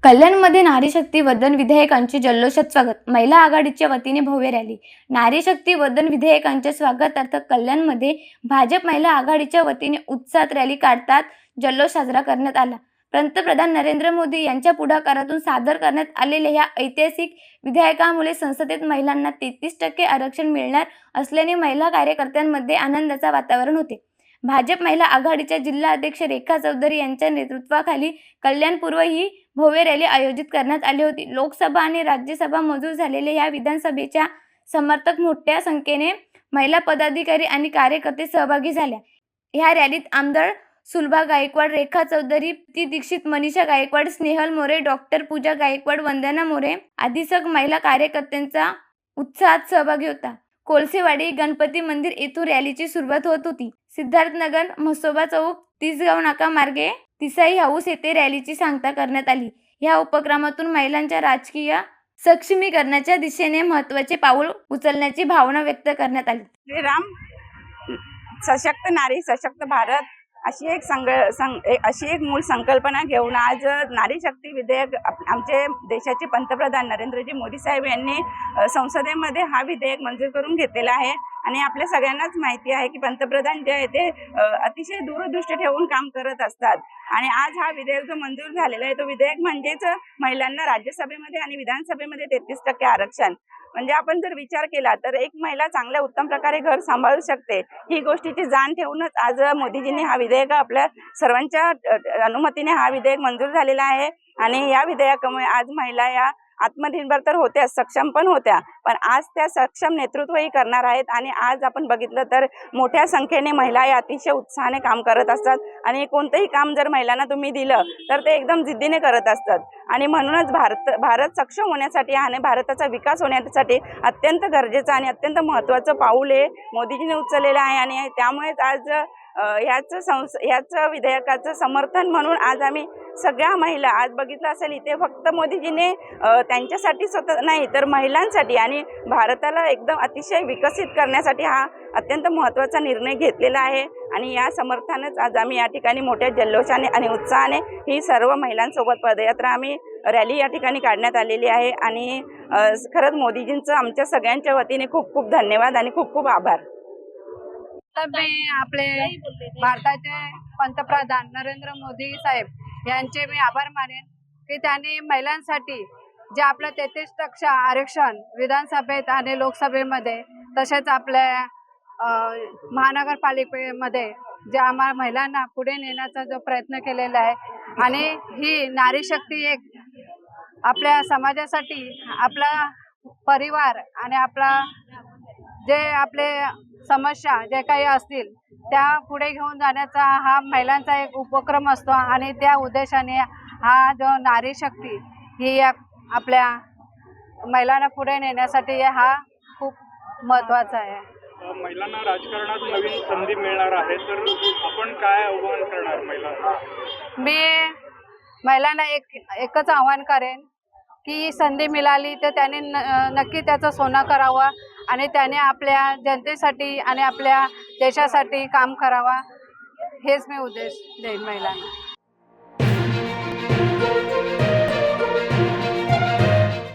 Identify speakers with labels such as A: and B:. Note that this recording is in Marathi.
A: कल्याणमध्ये नारी शक्ती वंदन विधेयकांचे जल्लोषात स्वागत. महिला आघाडीच्या वतीने भव्य रॅली. नारी शक्ती वंदन विधेयकांच्या स्वागतार्थ कल्याणमध्ये भाजप महिला आघाडीच्या वतीने उत्साहात रॅली काढतात जल्लोष साजरा करण्यात आला. पंतप्रधान नरेंद्र मोदी यांच्या पुढाकारातून सादर करण्यात आलेल्या या ऐतिहासिक विधेयकामुळे संसदेत महिलांना 33% आरक्षण मिळणार असल्याने महिला कार्यकर्त्यांमध्ये आनंदाचे वातावरण होते. भाजप महिला आघाडीच्या जिल्हा अध्यक्ष रेखा चौधरी यांच्या नेतृत्वाखाली कल्याण पूर्व ही भव्य रॅली आयोजित करण्यात आली होती. लोकसभा आणि राज्यसभा मंजूर झालेल्या या विधानसभेच्या समर्थक मोठ्या संख्येने महिला पदाधिकारी आणि कार्यकर्ते सहभागी झाल्या. ह्या रॅलीत आमदार सुलभा गायकवाड, रेखा चौधरी, प्रीती दीक्षित, मनीषा गायकवाड, स्नेहल मोरे, डॉक्टर पूजा गायकवाड, वंदना मोरे आदीसह महिला कार्यकर्त्यांचा उत्साहात सहभागी होता. कोळसेवाडी गणपती मंदिर येथून रॅलीची सुरुवात होत होती. सिद्धार्थनगर, म्हसोबा चौक, तिसगाव नाका मार्गे तिसाई हाऊस येथे रॅलीची सांगता करण्यात आली. या उपक्रमातून महिलांच्या राजकीय सक्षमीकरणाच्या दिशेने महत्त्वाचे पाऊल उचलण्याची भावना व्यक्त करण्यात आली.
B: श्रीराम सशक्त नारी सशक्त भारत अशी एक मूळ संकल्पना घेऊन आज नारी शक्ती विधेयक आमचे देशाचे पंतप्रधान नरेंद्रजी मोदी साहेब यांनी संसदेमध्ये हा विधेयक मंजूर करून घेतलेला आहे. आणि आपल्या सगळ्यांनाच माहिती आहे की पंतप्रधान जे आहे ते अतिशय दूरदृष्टी ठेवून काम करत असतात. आणि आज हा विधेयक जो मंजूर झालेला आहे तो विधेयक म्हणजेच महिलांना राज्यसभेमध्ये आणि विधानसभेमध्ये 33% आरक्षण. म्हणजे आपण जर विचार केला तर एक महिला चांगल्या उत्तम प्रकारे घर सांभाळू शकते ही गोष्टीची जाण ठेवूनच आज मोदीजींनी हा विधेयक आपल्या सर्वांच्या अनुमतीने हा विधेयक मंजूर झालेला आहे. आणि या विधेयकामुळे आज महिला या आत्मनिर्भर तर होत्या, सक्षम पण होत्या, पण आज त्या सक्षम नेतृत्वही करणार आहेत. आणि आज आपण बघितलं तर मोठ्या संख्येने महिला या अतिशय उत्साहाने काम करत असतात. आणि कोणतेही काम जर महिलांना तुम्ही दिलं तर ते एकदम जिद्दीने करत असतात. आणि म्हणूनच भारत सक्षम होण्यासाठी आणि भारताचा विकास होण्यासाठी अत्यंत गरजेचं आणि अत्यंत महत्त्वाचं पाऊल हे मोदीजींनी उचललेलं आहे. आणि त्यामुळेच आज ह्याच विधेयकाचं समर्थन म्हणून आज आम्ही सगळ्या महिला आज बघितलं असेल इथे फक्त मोदीजीने त्यांच्यासाठी स्वतः नाही तर महिलांसाठी आणि भारताला एकदम अतिशय विकसित करण्यासाठी हा अत्यंत महत्त्वाचा निर्णय घेतलेला आहे. आणि या समर्थनानेच आज आम्ही या ठिकाणी मोठ्या जल्लोषाने आणि उत्साहाने ही सर्व महिलांसोबत पदयात्रा आम्ही रॅली या ठिकाणी काढण्यात आलेली आहे. आणि खरंच मोदीजींचं आमच्या सगळ्यांच्या वतीने खूप खूप धन्यवाद आणि खूप खूप आभार.
C: मी आपले भारताचे पंतप्रधान नरेंद्र मोदी साहेब यांचे मी आभार मानेन की त्यांनी महिलांसाठी जे आपलं 33% आरक्षण विधानसभेत आणि लोकसभेमध्ये तसेच आपल्या महानगरपालिकेमध्ये जे आम्हाला महिलांना पुढे नेण्याचा जो प्रयत्न केलेला आहे. आणि ही नारी शक्ती एक आपल्या समाजासाठी आपला परिवार आणि आपला जे आपले समस्या जे काही असतील त्या पुढे घेऊन जाण्याचा हा महिलांचा एक उपक्रम असतो. आणि त्या उद्देशाने हा जो नारी शक्ती ही आपल्या महिलांना पुढे नेण्यासाठी हा खूप महत्त्वाचा आहे.
D: महिलांना राजकारणात नवीन संधी मिळणार आहे तर आपण काय आव्हान करणार महिलांना?
C: मी महिलांना एकच आव्हान करेन की संधी मिळाली तर त्याने नक्की त्याचं सोनं करावं आणि त्याने आपल्या जनतेसाठी आणि आपल्या देशासाठी काम करावा हेच मी उद्देश देईन महिलांना.